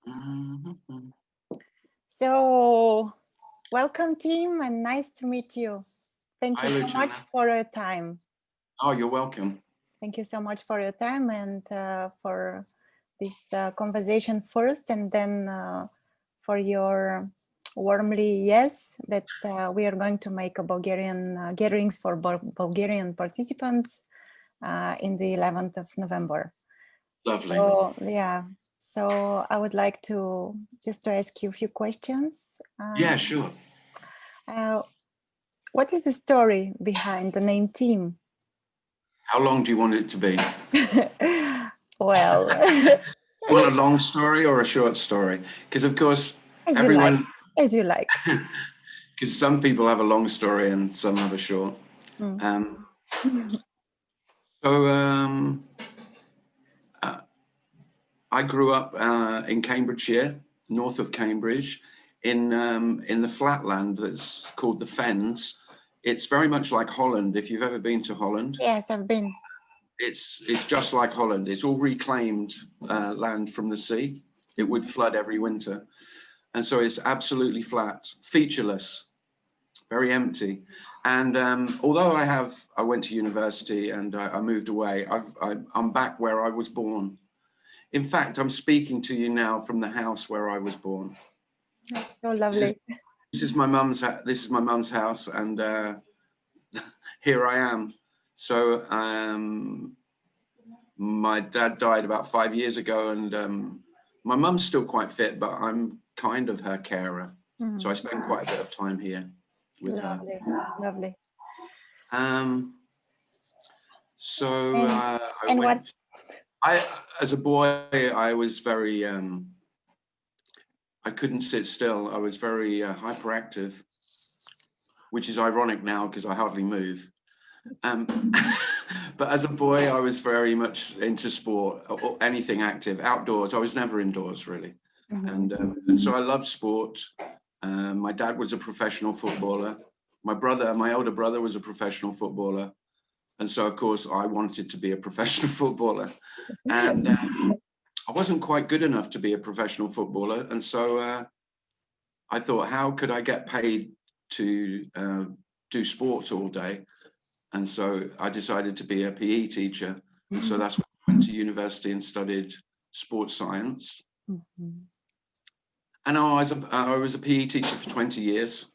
Mhm. So, welcome, Tim, and nice to meet you. Thank Hi, you so Luciana. much for your time. Oh, you're welcome. Thank you so much for your time and for this conversation first, and then for your warmly yes that we are going to make a Bulgarian gatherings for Bulgarian participants in the 11th of November. Lovely. So, yeah. So I would like to just ask you a few questions. Yeah, sure. What is the story behind the name Tim? How long do you want it to be? Well, You want a long story or a short story? Because of course, as everyone, you like. because some people have a long story and some have a short. Mm. So I grew up in Cambridgeshire, north of Cambridge, in the flatland that's called the Fens. It's very much like Holland. If you've ever been to Holland. Yes, I've been. It's just like Holland. It's all reclaimed land from the sea. It would flood every winter. And so it's absolutely flat, featureless, very empty. And although I went to university and I moved away, I'm back where I was born. In fact, I'm speaking to you now from the house where I was born. That's so lovely. This is my mum's house, and here I am. So my dad died about 5 years ago, and my mum's still quite fit, but I'm kind of her carer. So I spend quite a bit of time here with her. Lovely. So as a boy, I was very, I couldn't sit still. I was very hyperactive, which is ironic now because I hardly move. But as a boy, I was very much into sport or anything active, outdoors. I was never indoors really. And so I loved sport. My dad was a professional footballer. My older brother was a professional footballer. And so, of course, I wanted to be a professional footballer. And I wasn't quite good enough to be a professional footballer. And so I thought, how could I get paid to do sports all day? And so I decided to be a PE teacher. And so that's when I went to university and studied sports science. And I was a PE teacher for 20 years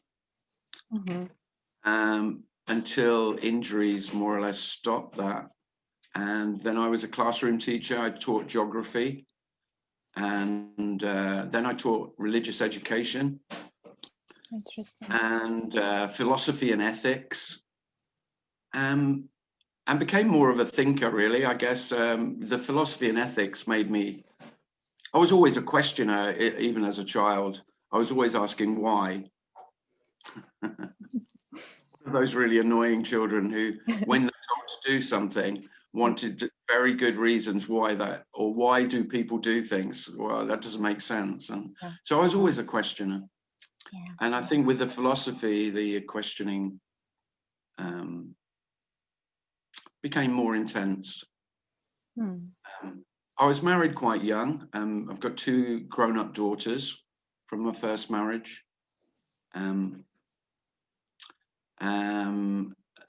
until injuries more or less stopped that. And then I was a classroom teacher. I taught geography. And then I taught religious education. Interesting. And philosophy and ethics. And became more of a thinker, really. I guess the philosophy and ethics made me, I was always a questioner, even as a child. I was always asking why. Those really annoying children who, when they're told to do something, wanted very good reasons why that, or why do people do things? Well, that doesn't make sense. And so I was always a questioner. And I think with the philosophy, the questioning became more intense. I was married quite young. I've got 2 grown-up daughters from my first marriage. And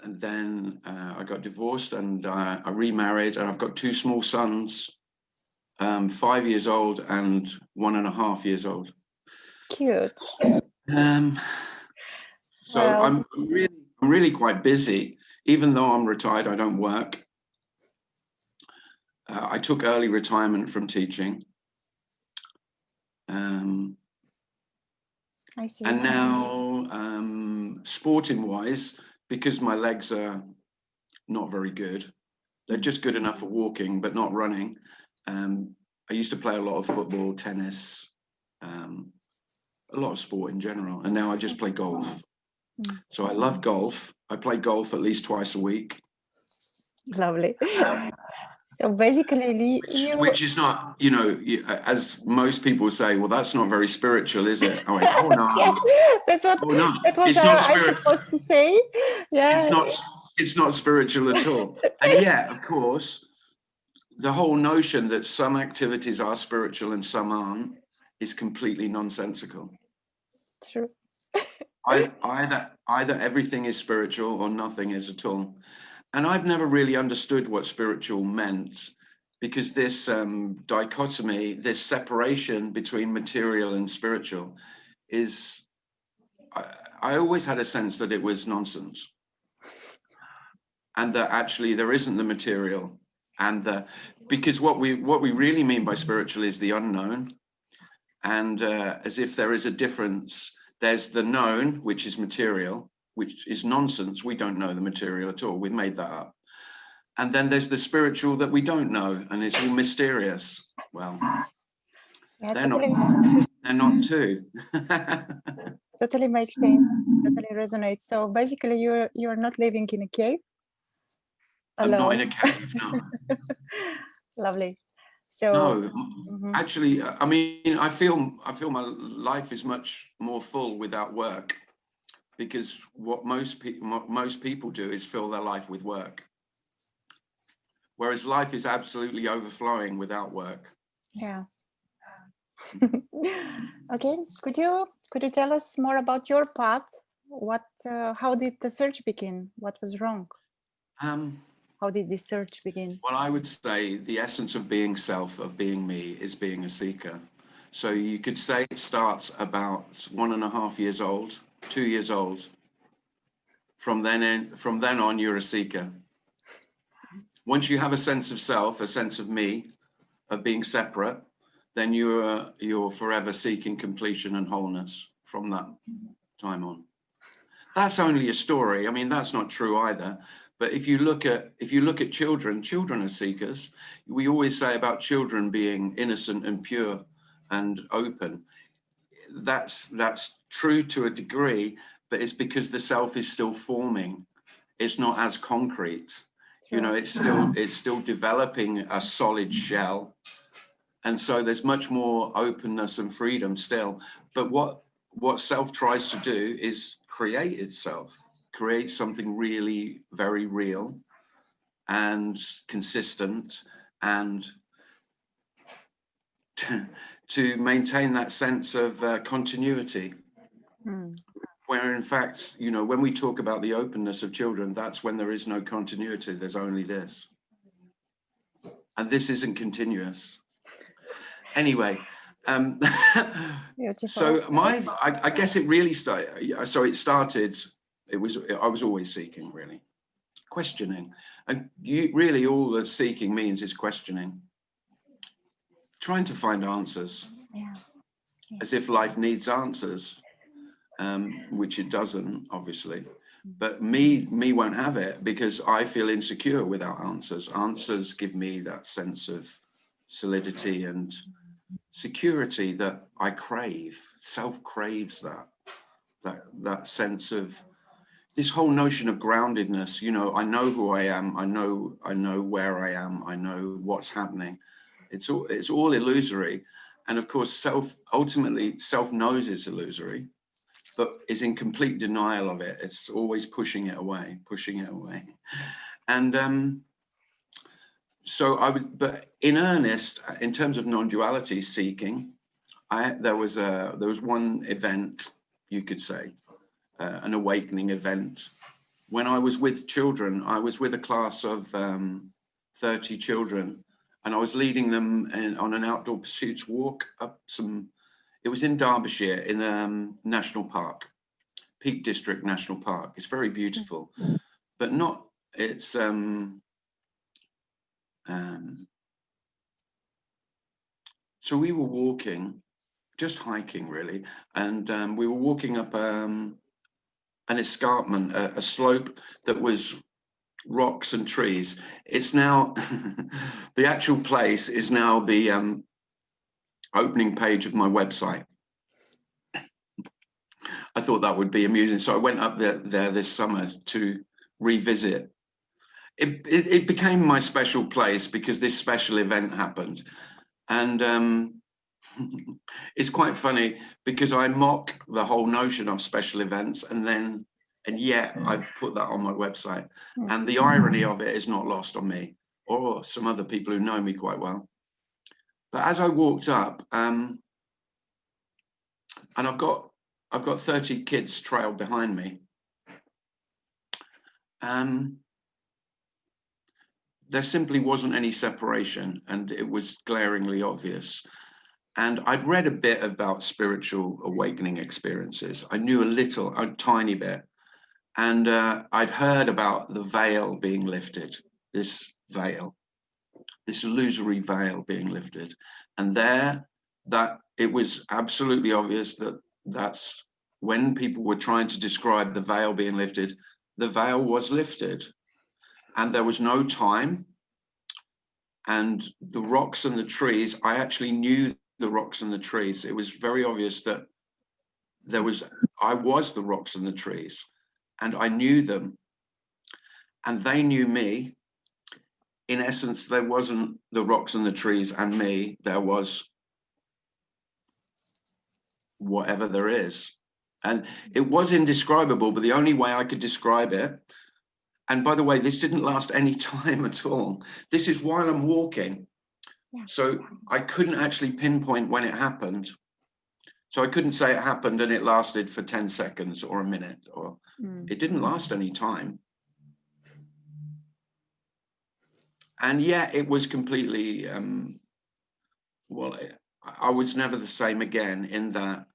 then I got divorced and I remarried, and I've got 2 small sons, 5 years old and 1.5 years old. Cute. So I'm really quite busy. Even though I'm retired, I don't work. I took early retirement from teaching. I see. And now, sporting wise, because my legs are not very good, they're just good enough for walking, but not running. I used to play a lot of football, tennis, a lot of sport in general. And now I just play golf. So I love golf. I play golf at least twice a week. Lovely. So basically, which is not, as most people say, well, that's not very spiritual, is it? I went, oh no. Yes, that's what that was I'm supposed to say. Yeah. It's not spiritual at all. And yet, of course, the whole notion that some activities are spiritual and some aren't is completely nonsensical. True. Either everything is spiritual or nothing is at all. And I've never really understood what spiritual meant, because this dichotomy, this separation between material and spiritual is, I always had a sense that it was nonsense. And that actually there isn't the material, and because what we really mean by spiritual is the unknown. And as if there is a difference, there's the known, which is material, which is nonsense. We don't know the material at all. We've made that up. And then there's the spiritual that we don't know, and it's all mysterious. Well, yeah, they're not two. Totally makes sense. Totally resonates. So basically, you're not living in a cave alone. I'm not in a cave, no. Lovely. So no, actually, I mean, I feel my life is much more full without work, because what most people do is fill their life with work, whereas life is absolutely overflowing without work. Yeah. Okay, could you tell us more about your path? How did the search begin? What was wrong? How did this search begin? Well, I would say the essence of being self, of being me, is being a seeker. So you could say it starts about 1.5 years old, 2 years old. From then on, you're a seeker. Once you have a sense of self, a sense of me, of being separate, then you're forever seeking completion and wholeness from that time on. That's only a story. I mean, that's not true either. But if you look at children are seekers. We always say about children being innocent and pure and open. That's true to a degree, but it's because the self is still forming. It's not as concrete. You know, it's still developing a solid shell. And so there's much more openness and freedom still. But what self tries to do is create itself, create something really very real and consistent, and to maintain that sense of continuity. Where in fact, you know, when we talk about the openness of children, that's when there is no continuity, there's only this. And this isn't continuous. Anyway, so I guess it really started, I was always seeking, really, questioning. And really all that seeking means is questioning, trying to find answers. Yeah. As if life needs answers, which it doesn't, obviously. But me won't have it, because I feel insecure without answers. Answers give me that sense of solidity and security that I crave. Self craves that sense of this whole notion of groundedness. You know, I know who I am. I know where I am. I know what's happening. It's all illusory, and of course, ultimately self knows it's illusory, but is in complete denial of it. It's always pushing it away. And but in earnest, in terms of non-duality seeking, there was one event, you could say, an awakening event. When I was with children, I was with a class of 30 children, and I was leading them on an outdoor pursuits walk up it was in Derbyshire, in National Park, Peak District National Park. It's very beautiful, but so we were walking, just hiking really, and we were walking up an escarpment, a slope that was rocks and trees. It's now, the actual place is now the opening page of my website. I thought that would be amusing, so I went up there this summer to revisit. It became my special place because this special event happened. And it's quite funny because I mock the whole notion of special events, and yet I've put that on my website. And the irony of it is not lost on me or some other people who know me quite well. But as I walked up, and I've got 30 kids trail behind me. There simply wasn't any separation, and it was glaringly obvious. And I'd read a bit about spiritual awakening experiences. I knew a tiny bit. And I'd heard about the veil being lifted, this veil, this illusory veil being lifted. And that it was absolutely obvious that that's when people were trying to describe the veil being lifted, the veil was lifted. And there was no time. And the rocks and the trees, I actually knew the rocks and the trees. It was very obvious that I was the rocks and the trees, and I knew them, and they knew me. In essence, there wasn't the rocks and the trees and me, there was whatever there is. And it was indescribable, but the only way I could describe it, and by the way, this didn't last any time at all. This is while I'm walking. Yeah. So I couldn't actually pinpoint when it happened. So I couldn't say it happened and it lasted for 10 seconds or a minute, or it didn't last any time. And yeah, it was completely, well, I was never the same again, in that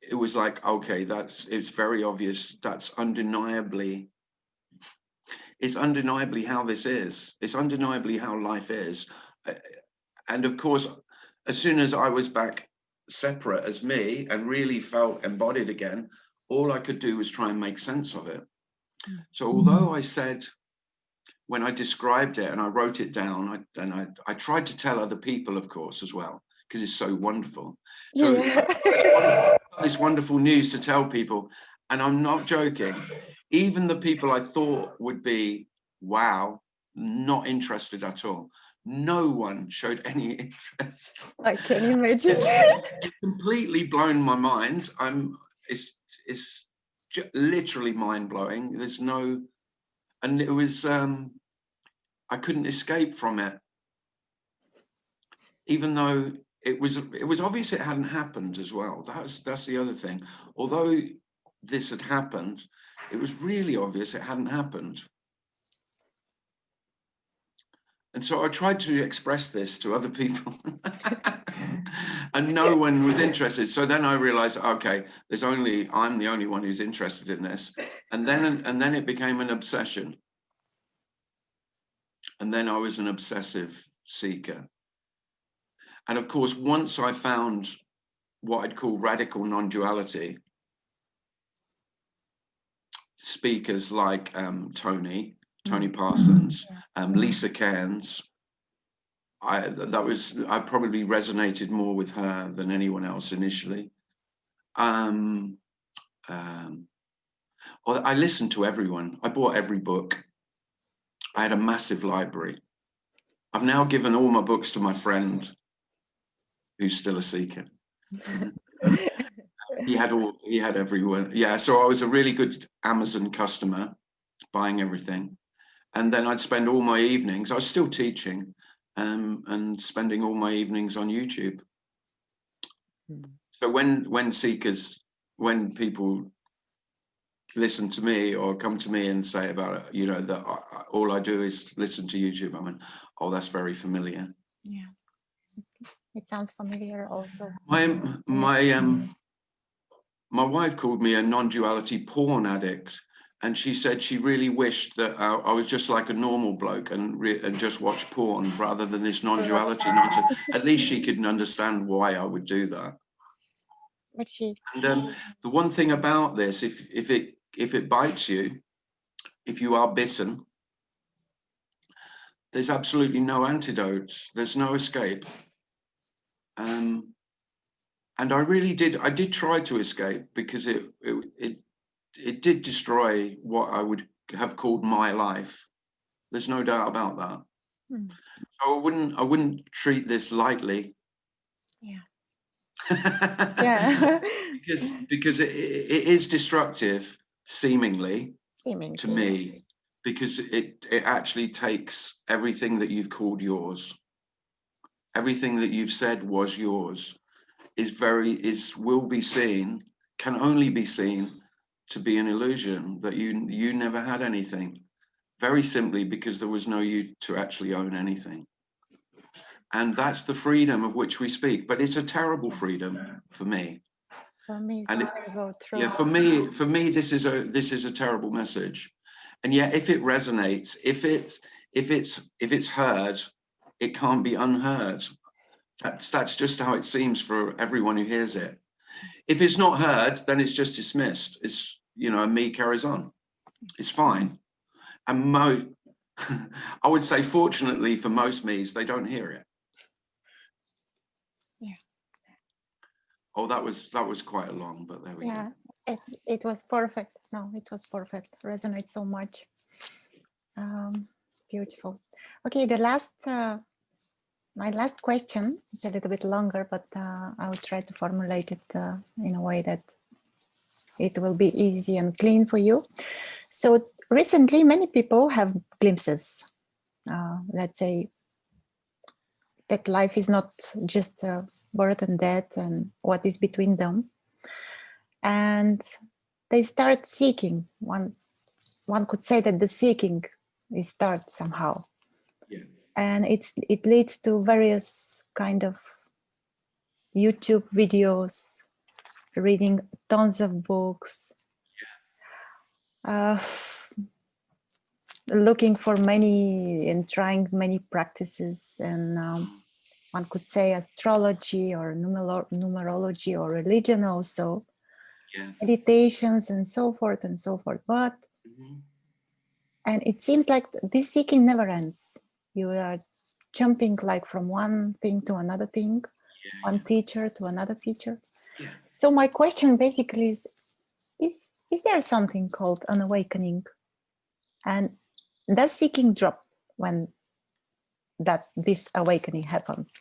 it was like, okay, it's very obvious. That's undeniably, it's undeniably how this is. It's undeniably how life is. And of course, as soon as I was back separate as me and really felt embodied again, all I could do was try and make sense of it. So although I said, when I described it and I wrote it down, I tried to tell other people, of course, as well, because it's so wonderful. So this wonderful news to tell people, and I'm not joking, even the people I thought would be, wow, not interested at all, no one showed any interest. I can imagine. It's completely blown my mind. It's literally mind-blowing. There's no, and it was, I couldn't escape from it, even though it was obvious it hadn't happened as well. That's the other thing. Although this had happened, it was really obvious it hadn't happened. And so I tried to express this to other people and no one was interested. So then I realized, okay, I'm the only one who's interested in this. And then it became an obsession. And then I was an obsessive seeker. And of course, once I found what I'd call radical non-duality, speakers like Tony Parsons, Lisa Cairns, I probably resonated more with her than anyone else initially. Well, I listened to everyone. I bought every book. I had a massive library. I've now given all my books to my friend, who's still a seeker. He had everyone. Yeah, so I was a really good Amazon customer, buying everything. And then I'd spend all my evenings, I was still teaching, and spending all my evenings on YouTube. So when people listen to me or come to me and say about it, you know, that all I do is listen to YouTube, I went, oh, that's very familiar. Yeah, it sounds familiar also. My wife called me a non-duality porn addict, and she said she really wished that I was just like a normal bloke and just watch porn rather than this non-duality nonsense. At least she could understand why I would do that. And the one thing about this, if it bites you, if you are bitten, there's absolutely no antidote. There's no escape. And I did try to escape, because it did destroy what I would have called my life. There's no doubt about that. So I wouldn't treat this lightly. Yeah. Yeah. because it is destructive, seemingly to me, because it actually takes everything that you've called yours, everything that you've said was yours. will be seen, can only be seen to be an illusion, that you never had anything, very simply because there was no you to actually own anything. And that's the freedom of which we speak, but it's a terrible freedom for me. For me, it's And terrible, true. yeah, for me, this is a terrible message. And yet, if it resonates, if it's heard, it can't be unheard. That's just how it seems for everyone who hears it. If it's not heard, then it's just dismissed. It's, and me carries on. It's fine. And I would say, fortunately for most me's, they don't hear it. Yeah. Oh, that was quite long, but there we go. It was perfect. No, it was perfect. Resonates so much. Beautiful. Okay, my last question, it's a little bit longer, but I will try to formulate it in a way that it will be easy and clean for you. So recently, many people have glimpses, let's say, that life is not just birth and death and what is between them. And they start seeking. One could say that the seeking is start somehow. Yeah. And it leads to various kind of YouTube videos, reading tons of books, looking for many and trying many practices, and one could say astrology or numerology or religion also, meditations and so forth and so forth. But and it seems like this seeking never ends. You are jumping like from one thing to another thing, one teacher to another teacher. Yeah. So my question basically is there something called an awakening? And does seeking drop when this awakening happens?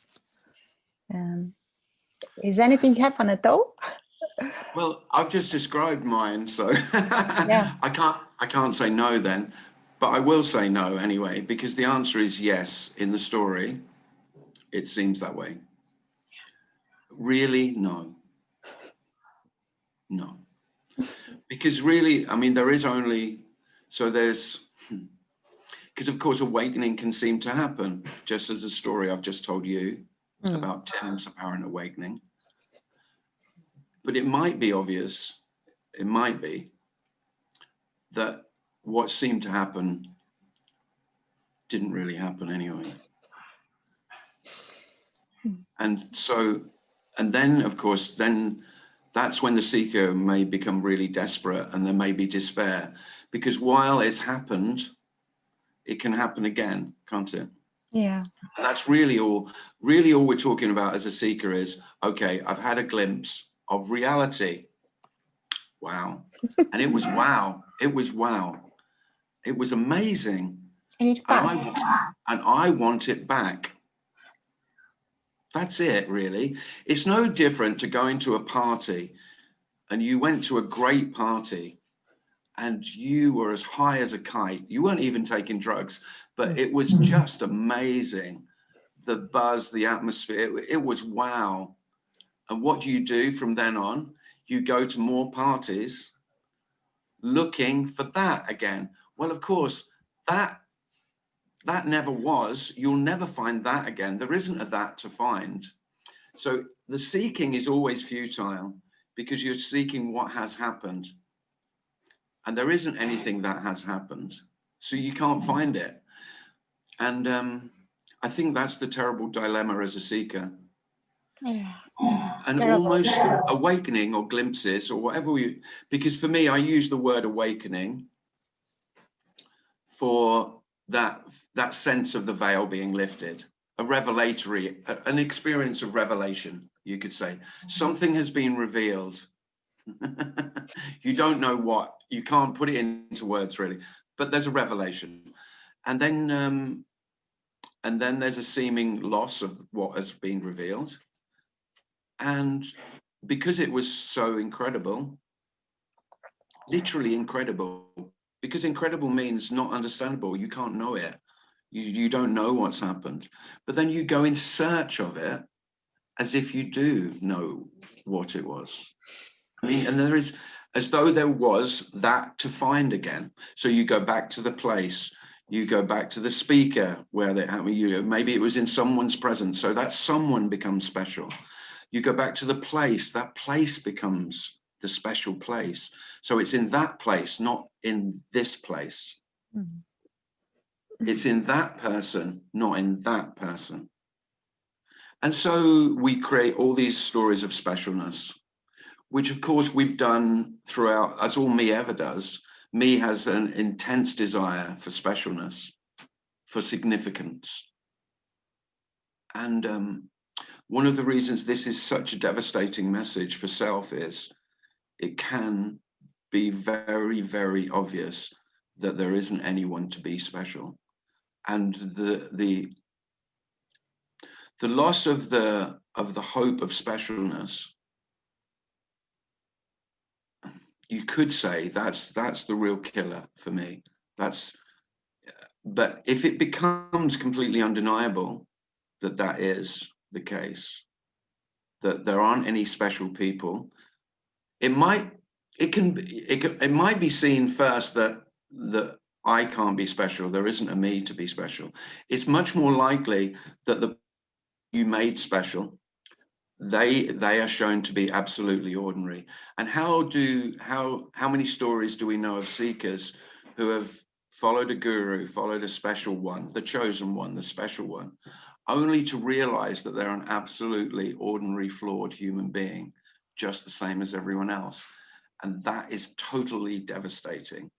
Is anything happen at all? Well, I've just described mine, so I can't say no then, but I will say no anyway, because the answer is yes. In the story, it seems that way. Really, no. No. Because really, I mean, there is only, so there's, because of course awakening can seem to happen, just as the story I've just told you about Tim's apparent awakening. But it might be obvious, it might be, that what seemed to happen didn't really happen anyway. And so, and then of course, then that's when the seeker may become really desperate, and there may be despair, because while it's happened, it can happen again, can't it? Yeah. And that's really all we're talking about as a seeker is, okay, I've had a glimpse of reality. Wow. And it was wow. It was wow. It was amazing. And I want it back. That's it, really. It's no different to going to a party, and you went to a great party and you were as high as a kite. You weren't even taking drugs, but it was just amazing. The buzz, the atmosphere, it was wow. And what do you do from then on? You go to more parties looking for that again. Well, of course, that never was. You'll never find that again. There isn't a that to find. So the seeking is always futile, because you're seeking what has happened. And there isn't anything that has happened. So you can't find it. And I think that's the terrible dilemma as a seeker. And almost awakening or glimpses or whatever because for me, I use the word awakening for that sense of the veil being lifted, an experience of revelation, you could say. Something has been revealed. You don't know what, you can't put it into words really, but there's a revelation. And then there's a seeming loss of what has been revealed. And because it was so incredible, literally incredible, because incredible means not understandable, you can't know it. You don't know what's happened. But then you go in search of it, as if you do know what it was. I mean, and there is, as though there was that to find again. So you go back to the place, you go back to the speaker where they have you. Maybe it was in someone's presence, so that someone becomes special. You go back to the place, that place becomes the special place. So it's in that place, not in this place. Mm-hmm. It's in that person, not in that person. And so we create all these stories of specialness, which of course we've done throughout, as all me ever does. Me has an intense desire for specialness, for significance. And one of the reasons this is such a devastating message for self is it can be very, very obvious that there isn't anyone to be special. And the loss of the hope of specialness, you could say that's the real killer for me. But if it becomes completely undeniable that that is the case, that there aren't any special people, it might be seen first that I can't be special. There isn't a me to be special. It's much more likely that the you made special, they are shown to be absolutely ordinary. And how many stories do we know of seekers who have followed a guru, followed a special one, the chosen one, the special one, only to realize that they're an absolutely ordinary, flawed human being, just the same as everyone else. And that is totally devastating.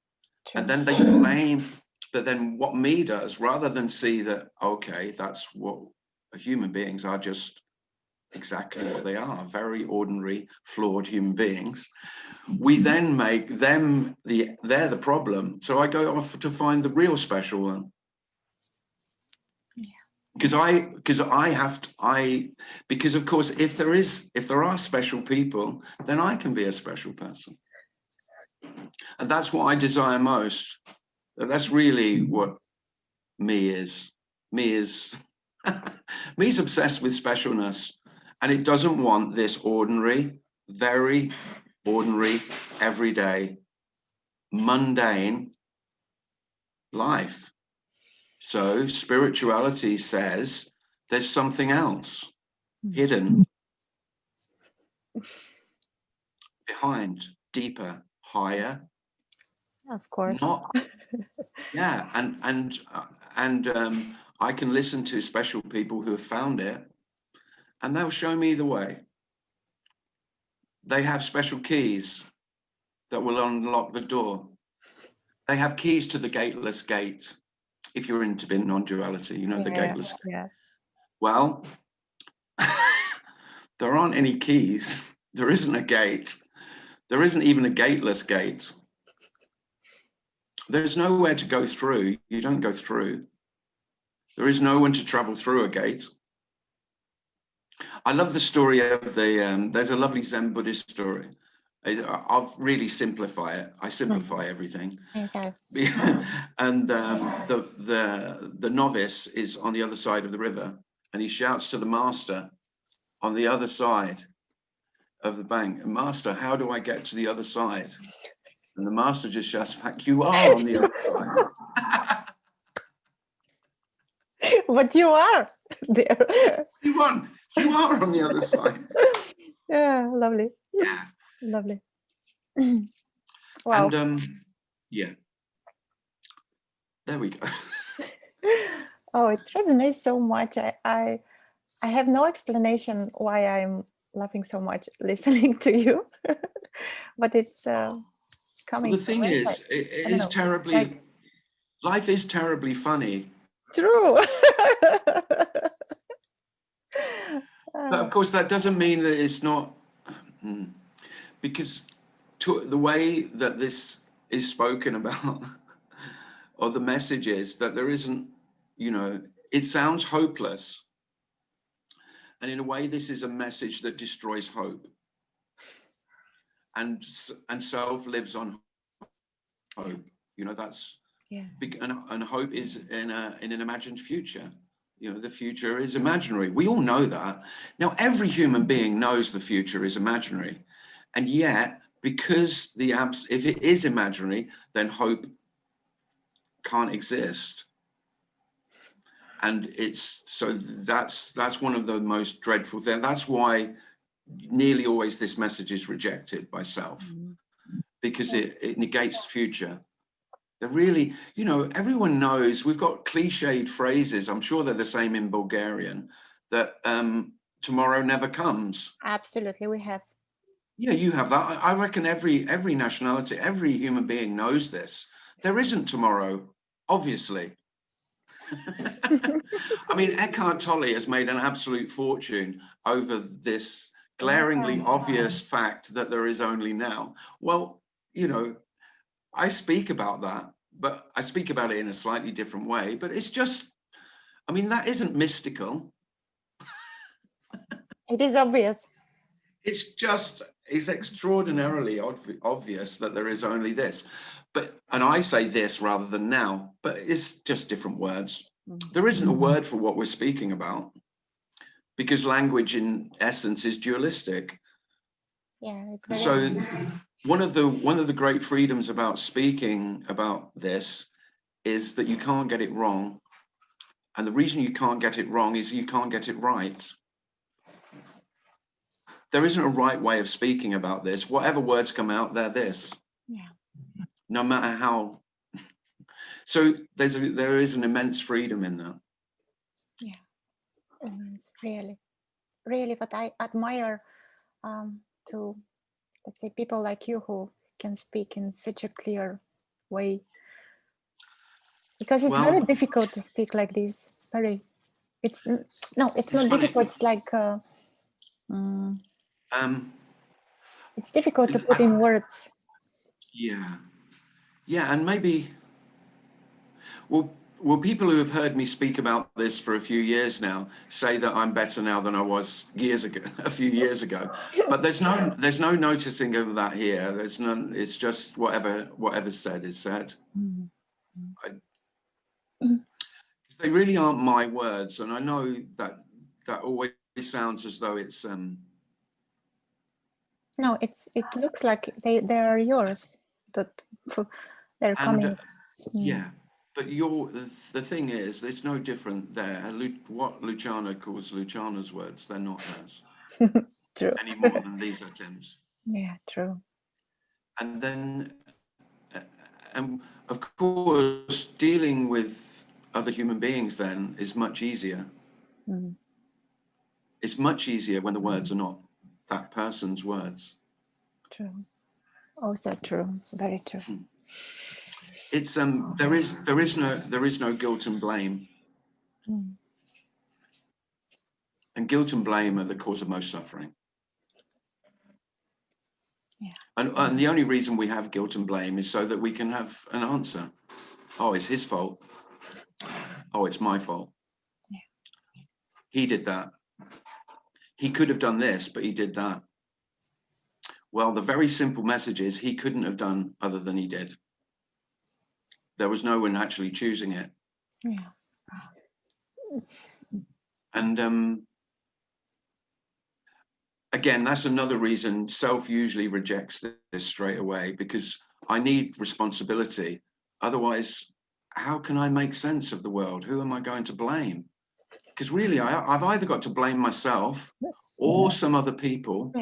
True. And then they blame, but then what me does, rather than see that, okay, that's what human beings are, just exactly what they are, very ordinary, flawed human beings. We then make them they're the problem. So I go off to find the real special one. Because of course, if there are special people, then I can be a special person. And that's what I desire most. That's really what me is. Me's obsessed with specialness, and it doesn't want this ordinary, very ordinary, everyday, mundane life. So spirituality says there's something else hidden behind, deeper, higher. Of course. Yeah, and I can listen to special people who have found it, and they'll show me the way. They have special keys that will unlock the door. They have keys to the gateless gate. If you're into non-duality, you know, the gateless gate. Yeah. Well, there aren't any keys. There isn't a gate. There isn't even a gateless gate. There's nowhere to go through. You don't go through. There is no one to travel through a gate. I love the story of there's a lovely Zen Buddhist story. I'll really simplify it. I simplify everything. And the novice is on the other side of the river, and he shouts to the master on the other side of the bank, "Master, how do I get to the other side?" And the master just shouts back, "You are on the other side." But you are there. You are on the other side. Yeah, lovely. Yeah, lovely. Wow. And yeah, there we go. Oh, it resonates so much. I have no explanation why I'm laughing so much listening to you, but it's coming. Well, the thing is, it is terribly. Life is terribly funny. True. But of course, that doesn't mean that it's not, because the way that this is spoken about, or the message is that there isn't, you know, it sounds hopeless. And in a way, this is a message that destroys hope. And self lives on hope. You know, that's, and hope is in an imagined future. You know, the future is imaginary. We all know that. Now, every human being knows the future is imaginary. And yet, because if it is imaginary, then hope can't exist. And that's one of the most dreadful things. That's why nearly always this message is rejected by self, because it negates future. They're really, you know, everyone knows we've got cliched phrases. I'm sure they're the same in Bulgarian, that tomorrow never comes. Absolutely, we have. Yeah, you have that. I reckon every nationality, every human being knows this. There isn't tomorrow, obviously. I mean, Eckhart Tolle has made an absolute fortune over this glaringly obvious fact that there is only now. Well, you know, I speak about that, but I speak about it in a slightly different way. But it's just, I mean, that isn't mystical. It is obvious. It's extraordinarily obvious that there is only this. And I say this rather than now, but it's just different words. There isn't a word for what we're speaking about, because language in essence is dualistic. Yeah, it's very so one of the great freedoms about speaking about this is that you can't get it wrong. And the reason you can't get it wrong is you can't get it right. There isn't a right way of speaking about this. Whatever words come out, they're this. Yeah. No matter how. So there is an immense freedom in that. Yeah, it's really what I admire to, let's say, people like you who can speak in such a clear way. Because it's very difficult to speak like this. It's not funny. Difficult. It's like it's difficult to put in words. Yeah, and maybe, well, people who have heard me speak about this for a few years now say that I'm better now than I was a few years ago. But there's no noticing of that here. There's none. It's just whatever's said is said. They really aren't my words, and I know that always sounds as though it's no, it looks like they are yours, but they're coming. Yeah, but the thing is, it's no different there. What Luciana calls Luciana's words, they're not hers. True. Any more than these are Tim's. Yeah, true. And then, and of course, dealing with other human beings then is much easier. It's much easier when the words are not that person's words. True. Also true. Very true. It's there is no guilt and blame. And guilt and blame are the cause of most suffering. Yeah. And the only reason we have guilt and blame is so that we can have an answer. Oh, it's his fault. Oh, it's my fault. Yeah. He did that. He could have done this, but he did that. Well, the very simple message is he couldn't have done other than he did. There was no one actually choosing it. Yeah. And again, that's another reason self usually rejects this straight away, because I need responsibility. Otherwise, how can I make sense of the world? Who am I going to blame? Because really, I've either got to blame myself or some other people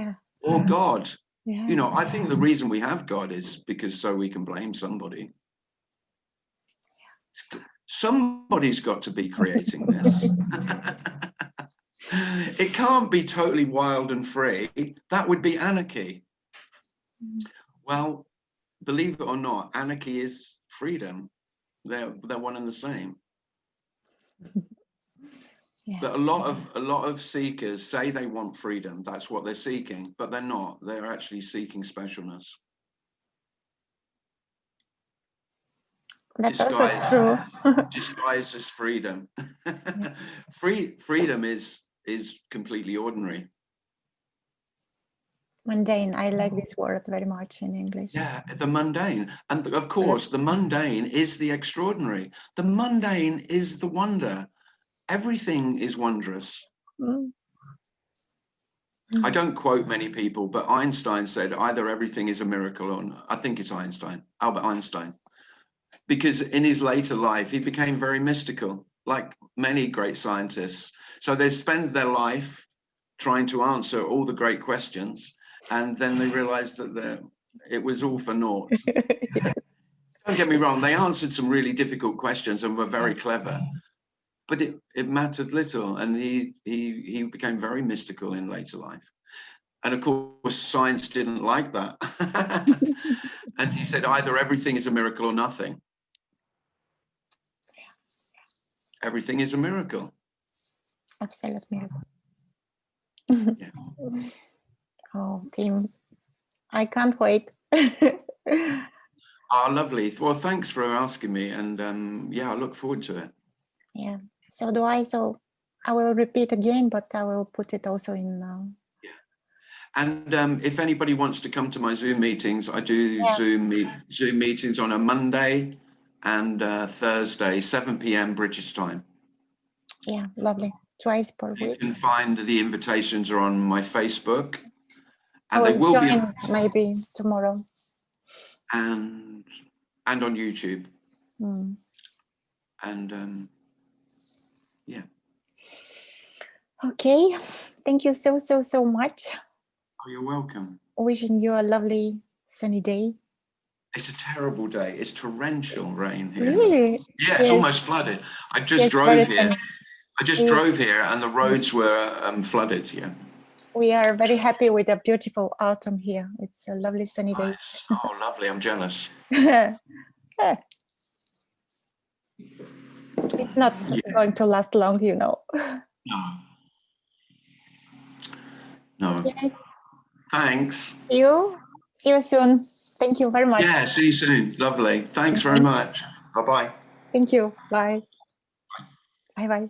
or God. Yeah. You know, I think the reason we have God is because so we can blame somebody. Somebody's got to be creating this. It can't be totally wild and free. That would be anarchy. Well, believe it or not, anarchy is freedom. They're one and the same. Yeah. But a lot of seekers say they want freedom. That's what they're seeking, but they're not. They're actually seeking specialness. That's also true. Disguised as freedom. Freedom is completely ordinary. Mundane. I like this word very much in English. Yeah, the mundane. And of course, the mundane is the extraordinary. The mundane is the wonder. everything is wondrous. Mm. I don't quote many people, but Einstein said either everything is a miracle or not. I think it's Albert Einstein. Because in his later life, he became very mystical, like many great scientists. So they spend their life trying to answer all the great questions, and then they realized that it was all for naught. Don't get me wrong, they answered some really difficult questions and were very clever, but it mattered little, and he became very mystical in later life. And of course, science didn't like that. And he said, either everything is a miracle or nothing. Everything is a miracle. Absolute miracle. Yeah. Oh, Tim, I can't wait. Oh, lovely. Well, thanks for asking me. And yeah, I look forward to it. Yeah, so do I. So I will repeat again, but I will put it also in. Yeah. And if anybody wants to come to my Zoom meetings, I do Zoom meetings on a Monday and Thursday, 7 p.m. British time. Yeah, lovely. Twice per week. You can find the invitations are on my Facebook, and I they will join maybe tomorrow. And on YouTube. Mm. And yeah. Okay, thank you so much. Oh, you're welcome. Wishing you a lovely sunny day. It's a terrible day. It's torrential rain here. Really? Yeah, it's almost flooded. I just Yes, drove here. sunny. I just drove here, and the roads were flooded. Yeah. We are very happy with a beautiful autumn here. It's a lovely sunny day. Oh, lovely. I'm jealous. It's not going to last long, you know. No. Okay. Thanks. See you soon. Thank you very much. Yeah, see you soon. Lovely. Thanks very much. Bye-bye. Thank you. Bye. Bye-bye.